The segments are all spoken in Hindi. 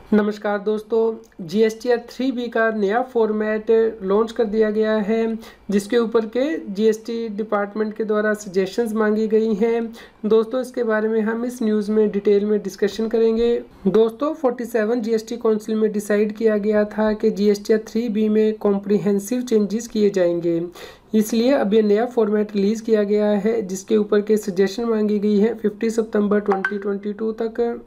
नमस्कार दोस्तों, जीएसटीआर 3B का नया फॉर्मेट लॉन्च कर दिया गया है जिसके ऊपर के जीएसटी डिपार्टमेंट के द्वारा सजेशंस मांगी गई हैं। दोस्तों, इसके बारे में हम इस न्यूज़ में डिटेल में डिस्कशन करेंगे। दोस्तों, 47 जीएसटी काउंसिल में डिसाइड किया गया था कि जीएसटीआर 3B में कॉम्प्रिहेंसिव चेंजेस किए जाएंगे, इसलिए अब ये नया फॉर्मेट रिलीज़ किया गया है जिसके ऊपर के सजेशन मांगी गई है 50 सितंबर 2022 तक।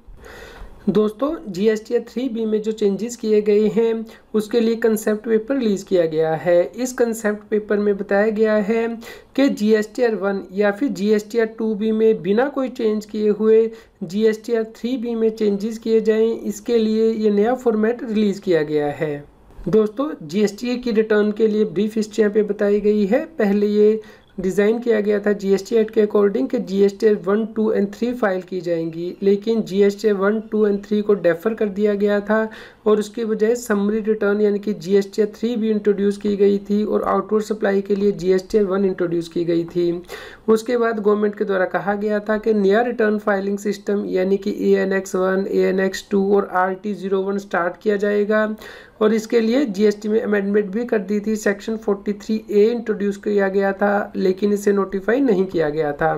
दोस्तों, जीएसटीआर 3B में जो चेंजेस किए गए हैं उसके लिए कंसेप्ट पेपर रिलीज़ किया गया है। इस कंसेप्ट पेपर में बताया गया है कि जीएसटीआर 1 या फिर जीएसटीआर 2B में बिना कोई चेंज किए हुए जीएसटीआर 3B में चेंजेस किए जाएं, इसके लिए ये नया फॉर्मेट रिलीज़ किया गया है। दोस्तों, जीएसटी की रिटर्न के लिए ब्रीफ हिस्ट्री यहाँ पे बताई गई है। पहले ये डिज़ाइन किया गया था जीएसटी एक्ट के अकॉर्डिंग कि जीएसटीआर 1, 2 एंड 3 फाइल की जाएंगी, लेकिन जीएसटीआर 1, 2 एंड 3 को डेफर कर दिया गया था और उसकी बजाय समरी रिटर्न यानी कि जीएसटीआर 3 भी इंट्रोड्यूस की गई थी और आउटवर्ड सप्लाई के लिए जीएसटीआर 1 इंट्रोड्यूस की गई थी। उसके बाद गवर्नमेंट के द्वारा कहा गया था कि नया रिटर्न फाइलिंग सिस्टम यानी कि ANX 1, ANX 2 और RT01 स्टार्ट किया जाएगा और इसके लिए जीएसटी में अमेंडमेंट भी कर दी थी। सेक्शन 43A इंट्रोड्यूस किया गया था, लेकिन इसे नोटिफाई नहीं किया गया था।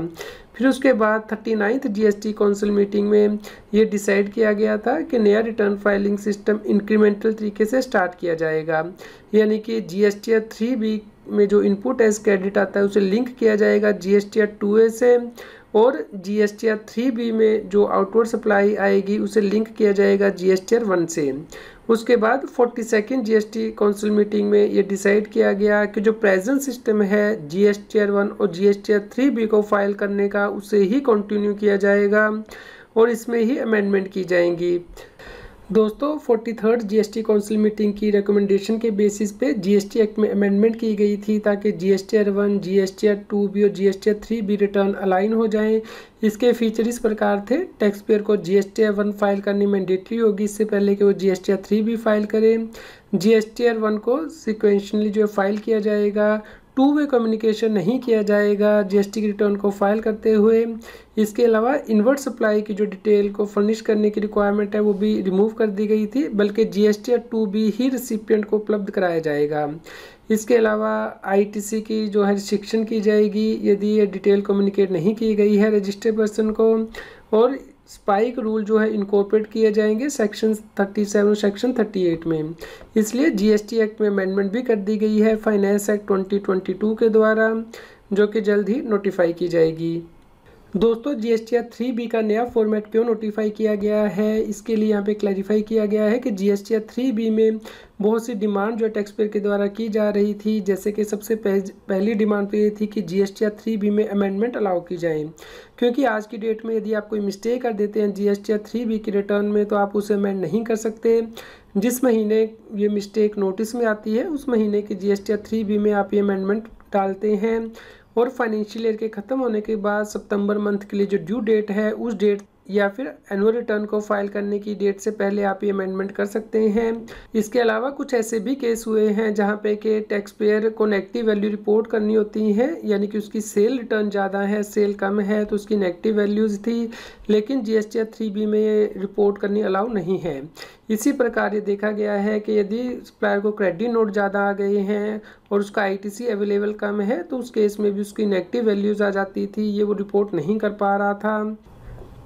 फिर उसके बाद 39th जीएसटी काउंसिल मीटिंग में ये डिसाइड किया गया था कि नया रिटर्न फाइलिंग सिस्टम इंक्रीमेंटल तरीके से स्टार्ट किया जाएगा, यानी कि जीएसटीआर 3B में जो इनपुट एज क्रेडिट आता है उसे लिंक किया जाएगा जीएसटीआर 2A से और जीएसटीआर 3B में जो आउटवर्ड सप्लाई आएगी उसे लिंक किया जाएगा जीएसटीआर 1 से। उसके बाद 42nd जीएसटी काउंसिल मीटिंग में ये डिसाइड किया गया कि जो प्रेजेंट सिस्टम है जीएसटीआर 1 और जीएसटीआर 3B को फाइल करने का उसे ही कंटिन्यू किया जाएगा और इसमें ही अमेंडमेंट की जाएंगी। दोस्तों, 43rd जीएसटी काउंसिल मीटिंग की रिकमेंडेशन के बेसिस पे जीएसटी एक्ट में अमेंडमेंट की गई थी ताकि जीएसटीआर 1, जीएसटीआर 2B और जीएसटीआर 3B रिटर्न अलाइन हो जाएं। इसके फीचर इस प्रकार थे। टैक्स पेयर को जीएसटीआर 1 फाइल करनी मैंडेटरी होगी इससे पहले कि वो जीएसटीआर 3B फाइल करें। जीएसटीआर 1 को सिक्वेंशनली जो फाइल किया जाएगा, 2 वे कम्युनिकेशन नहीं किया जाएगा जीएसटी की रिटर्न को फाइल करते हुए। इसके अलावा इनवर्ट सप्लाई की जो डिटेल को फर्निश करने की रिक्वायरमेंट है वो भी रिमूव कर दी गई थी, बल्कि जीएसटीआर 2B ही रिसिपिएंट को उपलब्ध कराया जाएगा। इसके अलावा आईटीसी की जो है रिस्ट्रिक्शन की जाएगी यदि ये डिटेल कम्युनिकेट नहीं की गई है रजिस्टर्ड पर्सन को, और स्पाइक रूल जो है इनकॉर्पोरेट किए जाएंगे सेक्शन 37 सेक्शन 38 में। इसलिए जीएसटी एक्ट में अमेंडमेंट भी कर दी गई है फाइनेंस एक्ट 2022 के द्वारा, जो कि जल्द ही नोटिफाई की जाएगी। दोस्तों, जीएसटीआर 3B का नया फॉर्मेट क्यों नोटिफाई किया गया है, इसके लिए यहाँ पे क्लैरिफाई किया गया है कि जीएसटीआर 3B में बहुत सी डिमांड जो टैक्स पेयर के द्वारा की जा रही थी, जैसे कि सबसे पहली डिमांड तो ये थी कि जीएसटीआर 3B में अमेंडमेंट अलाउ की जाए, क्योंकि आज की डेट में यदि आप कोई मिस्टेक कर देते हैं जीएसटीआर 3B की रिटर्न में तो आप उसे अमेंड नहीं कर सकते। जिस महीने ये मिस्टेक नोटिस में आती है उस महीने की जीएसटीआर 3B में आप ये अमेंडमेंट डालते हैं और फाइनेंशियल ईयर के ख़त्म होने के बाद सितंबर मंथ के लिए जो ड्यू डेट है उस डेट या फिर एनुअल रिटर्न को फाइल करने की डेट से पहले आप ये अमेंडमेंट कर सकते हैं। इसके अलावा कुछ ऐसे भी केस हुए हैं जहां पे कि टैक्स पेयर को नेगेटिव वैल्यू रिपोर्ट करनी होती है, यानी कि उसकी सेल रिटर्न ज़्यादा है, सेल कम है तो उसकी नेगेटिव वैल्यूज़ थी, लेकिन जीएसटीआर 3B में ये रिपोर्ट करनी अलाउ नहीं है। इसी प्रकार ये देखा गया है कि यदि सप्लायर को क्रेडिट नोट ज़्यादा आ गए हैं और उसका आईटीसी अवेलेबल कम है तो उस केस में भी उसकी नेगेटिव वैल्यूज़ आ जाती थी, ये वो रिपोर्ट नहीं कर पा रहा था।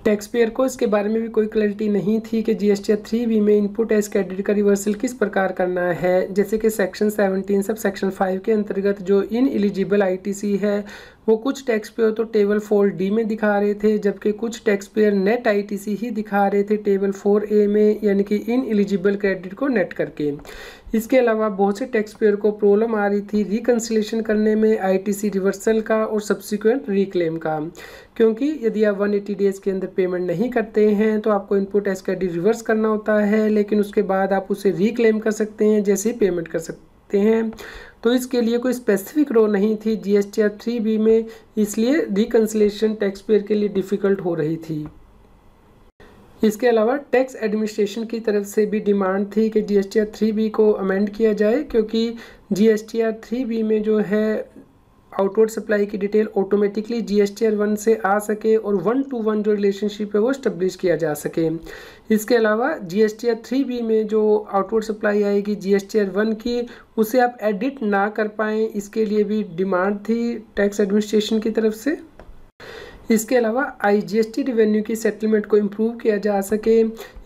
टैक्स पेयर को इसके बारे में भी कोई क्लैरिटी नहीं थी कि जीएसटीआर 3B में इनपुट एज क्रेडिट का रिवर्सल किस प्रकार करना है। जैसे कि सेक्शन 17 सब सेक्शन 5 के अंतर्गत जो इन एलिजिबल आईटीसी है वो कुछ टैक्स पेयर तो टेबल 4D में दिखा रहे थे, जबकि कुछ टैक्स पेयर नेट आईटीसी ही दिखा रहे थे टेबल 4A में, यानी कि इन एलिजिबल क्रेडिट को नेट करके। इसके अलावा बहुत से टैक्स पेयर को प्रॉब्लम आ रही थी रिकन्सिलेशन करने में आईटीसी रिवर्सल का और सब्सिक्वेंट रिक्लेम का, क्योंकि यदि आप 180 डेज़ के अंदर पेमेंट नहीं करते हैं तो आपको इनपुट एज क्रेडिट रिवर्स करना होता है, लेकिन उसके बाद आप उसे रिक्लेम कर सकते हैं जैसे ही पेमेंट कर सकते हैं। तो इसके लिए कोई स्पेसिफिक रो नहीं थी जीएसटीआर 3B में, इसलिए रिकन्सिलेशन टैक्स पेयर के लिए डिफ़िकल्ट हो रही थी। इसके अलावा टैक्स एडमिनिस्ट्रेशन की तरफ से भी डिमांड थी कि जीएसटीआर 3B को अमेंड किया जाए, क्योंकि जीएसटीआर 3B में जो है आउटवर्ड सप्लाई की डिटेल ऑटोमेटिकली GSTR 1 से आ सके और 1-to-1 जो रिलेशनशिप है वो स्टेब्लिश किया जा सके। इसके अलावा GSTR 3B में जो आउटवर्ड सप्लाई आएगी GSTR 1 की, उसे आप एडिट ना कर पाएँ, इसके लिए भी डिमांड थी टैक्स एडमिनिस्ट्रेशन की तरफ से। इसके अलावा IGST रेवेन्यू की सेटलमेंट को इम्प्रूव किया जा सके,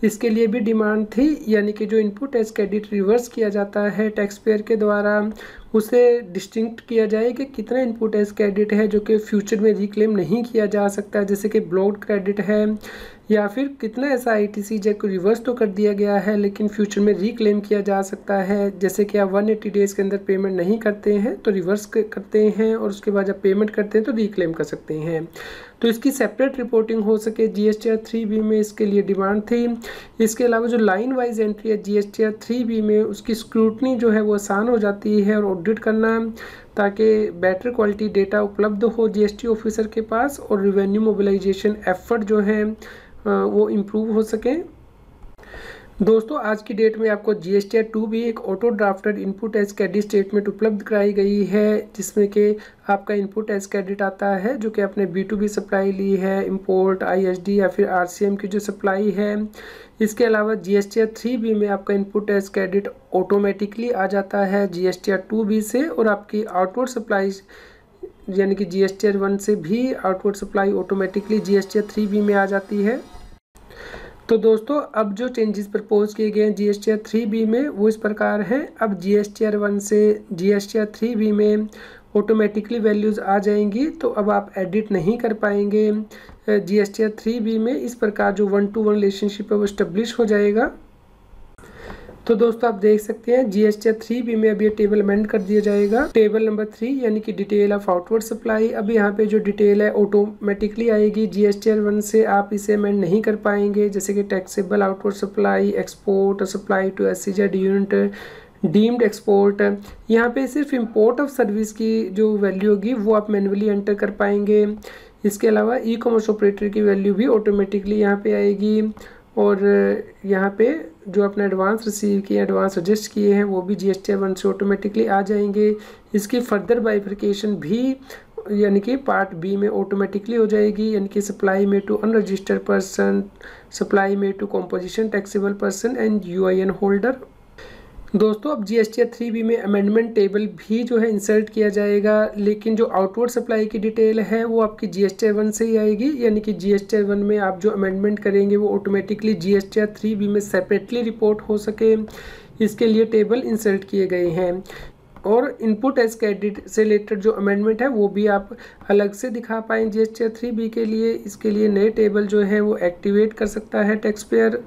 इसके लिए भी डिमांड थी, यानी कि जो इनपुट टैक्स क्रेडिट रिवर्स किया जाता है टैक्स पेयर के द्वारा, उसे डिस्टिंक्ट किया जाए कि कितना इनपुट टैक्स क्रेडिट है जो कि फ्यूचर में रिक्लेम नहीं किया जा सकता, जैसे कि ब्लॉक्ड क्रेडिट है, या फिर कितना ऐसा ITC जो रिवर्स तो कर दिया गया है लेकिन फ्यूचर में रिक्लेम किया जा सकता है, जैसे कि आप 180 डेज़ के अंदर पेमेंट नहीं करते हैं तो रिवर्स करते हैं और उसके बाद जब पेमेंट करते हैं तो रिक्लेम कर सकते हैं। तो इसकी सेपरेट रिपोर्टिंग हो सके GSTR 3B में, इसके लिए डिमांड थी। इसके अलावा जो लाइन वाइज एंट्री है GSTR 3B में, उसकी स्क्रूटनी जो है वो आसान हो जाती है और ऑडिट करना, ताकि बेटर क्वालिटी डेटा उपलब्ध हो GST ऑफिसर के पास और रेवेन्यू मोबिलाइजेशन एफर्ट जो है वो इम्प्रूव हो सके। दोस्तों आज की डेट में आपको GSTR 2B एक auto drafted input tax credit statement उपलब्ध कराई गई है, जिसमें कि आपका इनपुट टैक्स क्रेडिट आता है जो कि आपने B2B सप्लाई ली है, इंपोर्ट, ISD या फिर RCM की जो सप्लाई है। इसके अलावा GSTR 3B में आपका इनपुट टैक्स क्रेडिट ऑटोमेटिकली आ जाता है GSTR 2B से, और आपकी आउटवर्ड सप्लाई यानी कि GSTR 1 से भी outward supply automatically GSTR 3B में आ जाती है। तो दोस्तों अब जो चेंजेस प्रपोज किए गए हैं GSTR 3B में वो इस प्रकार हैं। अब GSTR 1 से GSTR 3B में ऑटोमेटिकली वैल्यूज़ आ जाएंगी, तो अब आप एडिट नहीं कर पाएंगे GSTR 3B में। इस प्रकार जो 1-to-1 रिलेशनशिप है वो स्टेब्लिश हो जाएगा। तो दोस्तों आप देख सकते हैं GSTR 3B में अब ये टेबल अमेंड कर दिया जाएगा। टेबल नंबर 3 यानी कि डिटेल ऑफ आउटवर्ड सप्लाई, अब यहाँ पे जो डिटेल है ऑटोमेटिकली आएगी GSTR 1 से, आप इसे अमेंड नहीं कर पाएंगे, जैसे कि taxable outward supply, export, supply to SEZ unit, deemed export. यहाँ पे सिर्फ इंपोर्ट ऑफ सर्विस की जो वैल्यू होगी वो आप मैनुअली एंटर कर पाएंगे। इसके अलावा ई-कॉमर्स ऑपरेटर की वैल्यू भी ऑटोमेटिकली यहाँ पे आएगी, और यहाँ पे जो अपने एडवांस रिसीव किए, एडवांस एडजस्ट किए हैं वो भी GSTR 1 से ऑटोमेटिकली आ जाएंगे। इसकी फर्दर बाइफिकेशन भी यानी कि पार्ट B में ऑटोमेटिकली हो जाएगी, यानी कि सप्लाई में टू अनरजिस्टर्ड पर्सन, सप्लाई में to composition taxable person and UIN holder. दोस्तों अब GSTR 3B में अमेंडमेंट टेबल भी जो है इंसर्ट किया जाएगा, लेकिन जो आउटवर्ड सप्लाई की डिटेल है वो आपकी GSTR 1 से ही आएगी, यानी कि GSTR 1 में आप जो अमेंडमेंट करेंगे वो ऑटोमेटिकली GSTR 3B में सेपरेटली रिपोर्ट हो सके, इसके लिए टेबल इंसर्ट किए गए हैं। और इनपुट टैक्स क्रेडिट से रिलेटेड जो अमेंडमेंट है वो भी आप अलग से दिखा पाएँ GSTR 3B के लिए, इसके लिए नए टेबल जो है वो एक्टिवेट कर सकता है टैक्स पेयर।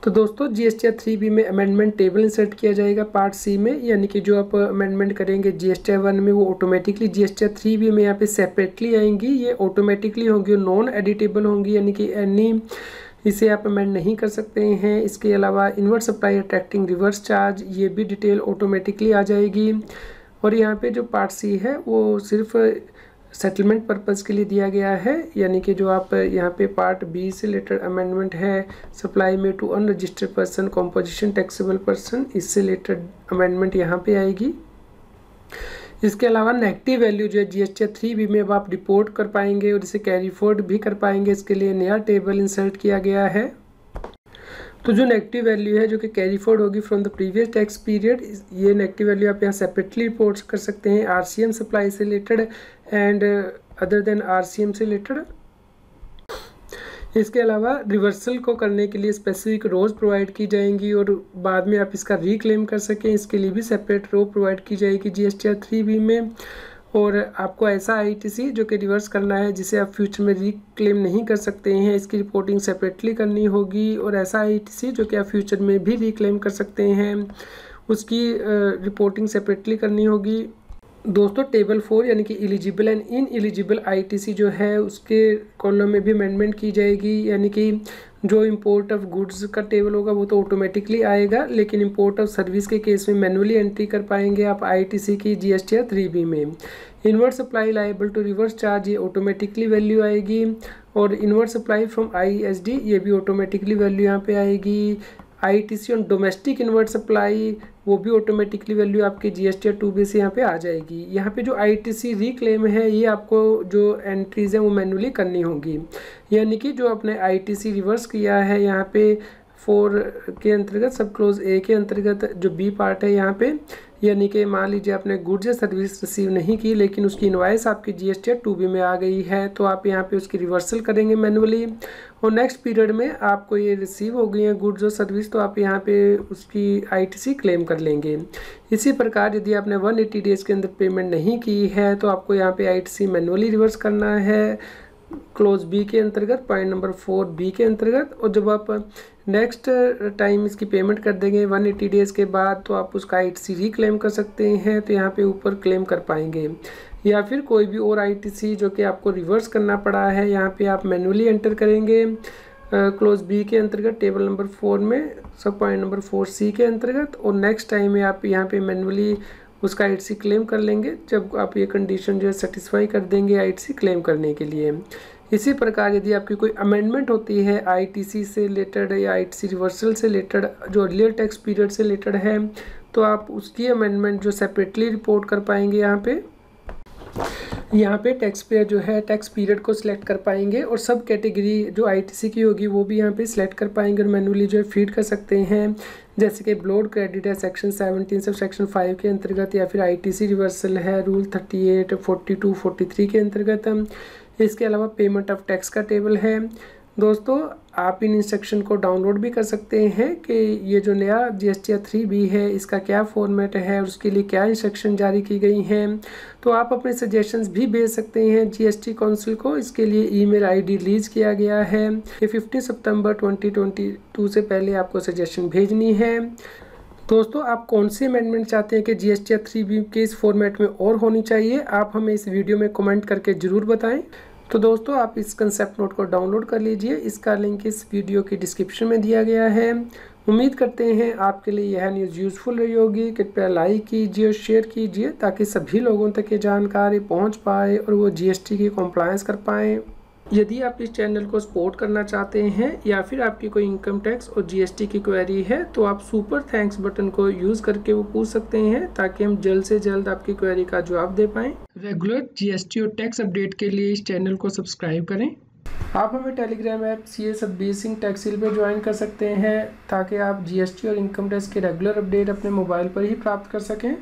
तो दोस्तों GSTR 3B में अमेंडमेंट टेबल इंसर्ट किया जाएगा पार्ट C में, यानी कि जो आप अमेंडमेंट करेंगे GSTR 1 में वो ऑटोमेटिकली GSTR 3B में यहाँ पे सेपरेटली आएंगी, ये ऑटोमेटिकली होंगी, नॉन एडिटेबल होंगी, यानी कि एनी इसे आप अमेंड नहीं कर सकते हैं। इसके अलावा inward supply attracting reverse charge, ये भी डिटेल ऑटोमेटिकली आ जाएगी। और यहाँ पे जो पार्ट C है वो सिर्फ सेटलमेंट पर्पज़ के लिए दिया गया है, यानी कि जो आप यहाँ पे पार्ट B से रिलेटेड अमेंडमेंट है, सप्लाई में to unregistered person, composition taxable person, इससे रिलेटेड अमेंडमेंट यहाँ पे आएगी। इसके अलावा नेगेटिव वैल्यू जो है GSTR 3B में अब आप रिपोर्ट कर पाएंगे और इसे कैरी फॉरवर्ड भी कर पाएंगे, इसके लिए नया टेबल इंसर्ट किया गया है। तो जो नेगेटिव वैल्यू है जो कि कैरी फॉरवर्ड होगी from the previous tax period, ये नेगेटिव वैल्यू आप यहाँ सेपरेटली रिपोर्ट कर सकते हैं RCM सप्लाई से related and other than RCM से रिलेटेड। इसके अलावा रिवर्सल को करने के लिए स्पेसिफिक रोज प्रोवाइड की जाएंगी और बाद में आप इसका रिक्लेम कर सकें, इसके लिए भी सेपरेट रो प्रोवाइड की जाएगी GSTR 3B में। और आपको ऐसा ITC जो कि रिवर्स करना है जिसे आप फ्यूचर में रिक्लेम नहीं कर सकते हैं, इसकी रिपोर्टिंग सेपरेटली करनी होगी। और ऐसा ITC जो कि आप फ्यूचर में भी रिक्लेम कर सकते हैं, उसकी रिपोर्टिंग सेपरेटली करनी होगी। दोस्तों टेबल 4 यानी कि eligible and in eligible ITC जो है उसके कॉलम में भी अमेंडमेंट की जाएगी, यानी कि जो इंपोर्ट ऑफ गुड्स का टेबल होगा वो तो ऑटोमेटिकली आएगा, लेकिन इंपोर्ट ऑफ सर्विस के केस में मैनुअली एंट्री कर पाएंगे आप ITC की GSTR 3B में। Inward supply liable to reverse charge, ये ऑटोमेटिकली वैल्यू आएगी। और इनवर्ट सप्लाई फ्रॉम ISD, ये भी ऑटोमेटिकली वैल्यू यहाँ पे आएगी। ITC on domestic inward supply, वो भी ऑटोमेटिकली वैल्यू आपकी GSTR 2B से यहाँ पे आ जाएगी। यहाँ पे जो ITC रिक्लेम है ये आपको जो एंट्रीज है वो मैनुअली करनी होगी, यानी कि जो आपने ITC रिवर्स किया है यहाँ पे 4 के अंतर्गत सब क्लोज ए के अंतर्गत जो बी पार्ट है यहाँ पे, यानी कि मान लीजिए आपने गुड्स या सर्विस रिसीव नहीं की लेकिन उसकी इनवाइस आपकी GSTR 2B में आ गई है, तो आप यहाँ पे उसकी रिवर्सल करेंगे मैनुअली, और नेक्स्ट पीरियड में आपको ये रिसीव हो गई है गुड्स और सर्विस, तो आप यहाँ पे उसकी ITC क्लेम कर लेंगे। इसी प्रकार यदि आपने 180 डेज़ के अंदर पेमेंट नहीं की है तो आपको यहाँ पे ITC मैनुअली रिवर्स करना है क्लोज बी के अंतर्गत, पॉइंट नंबर 4B के अंतर्गत, और जब आप नेक्स्ट टाइम इसकी पेमेंट कर देंगे 180 डेज़ के बाद तो आप उसका ITC रिक्लेम कर सकते हैं, तो यहाँ पे ऊपर क्लेम कर पाएंगे। या फिर कोई भी और ITC जो कि आपको रिवर्स करना पड़ा है यहाँ पे आप मैनुअली एंटर करेंगे क्लोज बी के अंतर्गत टेबल नंबर 4 में सब पॉइंट नंबर 4C के अंतर्गत, और नेक्स्ट टाइम में आप यहाँ पे मैनुअली उसका ITC क्लेम कर लेंगे जब आप ये कंडीशन जो है सेटिस्फाई कर देंगे ITC क्लेम करने के लिए। इसी प्रकार यदि आपकी कोई अमेंडमेंट होती है ITC से रिलेटेड या ITC रिवर्सल से रिलेटेड जो अर्लियर टैक्स पीरियड से रिलेटेड है, तो आप उसकी अमेंडमेंट जो सेपरेटली रिपोर्ट कर पाएंगे यहाँ पे टैक्स पेयर जो है टैक्स पीरियड को सिलेक्ट कर पाएंगे, और सब कैटेगरी जो ITC की होगी वो भी यहाँ पे सिलेक्ट कर पाएंगे और मैनुअली जो है फीड कर सकते हैं, जैसे कि ब्लोड क्रेडिट है सेक्शन 17 से सेक्शन 5 के अंतर्गत, या फिर ITC रिवर्सल है रूल 38, 42, 43 के अंतर्गत। इसके अलावा पेमेंट ऑफ टैक्स का टेबल है। दोस्तों आप इन इंस्ट्रक्शन को डाउनलोड भी कर सकते हैं कि ये जो नया GSTR 3B है इसका क्या फॉर्मेट है और उसके लिए क्या इंस्ट्रक्शन जारी की गई हैं, तो आप अपने सजेशंस भी भेज सकते हैं GST काउंसिल को। इसके लिए ईमेल ID रिलीज किया गया है कि 15 सितंबर 2022 से पहले आपको सजेशन भेजनी है। दोस्तों आप कौन सी अमेंडमेंट चाहते हैं कि GSTR 3B के इस फॉर्मेट में और होनी चाहिए, आप हमें इस वीडियो में कमेंट करके ज़रूर बताएं। तो दोस्तों आप इस कंसेप्ट नोट को डाउनलोड कर लीजिए, इसका लिंक इस वीडियो की डिस्क्रिप्शन में दिया गया है। उम्मीद करते हैं आपके लिए यह न्यूज़ यूज़फुल रही होगी। कृपया लाइक कीजिए और शेयर कीजिए ताकि सभी लोगों तक ये जानकारी पहुंच पाए और वो GST की कॉम्प्लायंस कर पाएँ। यदि आप इस चैनल को सपोर्ट करना चाहते हैं या फिर आपकी कोई इनकम टैक्स और GST की क्वेरी है तो आप सुपर थैंक्स बटन को यूज़ करके वो पूछ सकते हैं ताकि हम जल्द से जल्द आपकी क्वेरी का जवाब दे पाएँ। रेगुलर GST और टैक्स अपडेट के लिए इस चैनल को सब्सक्राइब करें। आप हमें Telegram app CA Satbir Singh टैक्सिल पर ज्वाइन कर सकते हैं ताकि आप GST और इनकम टैक्स के रेगुलर अपडेट अपने मोबाइल पर ही प्राप्त कर सकें।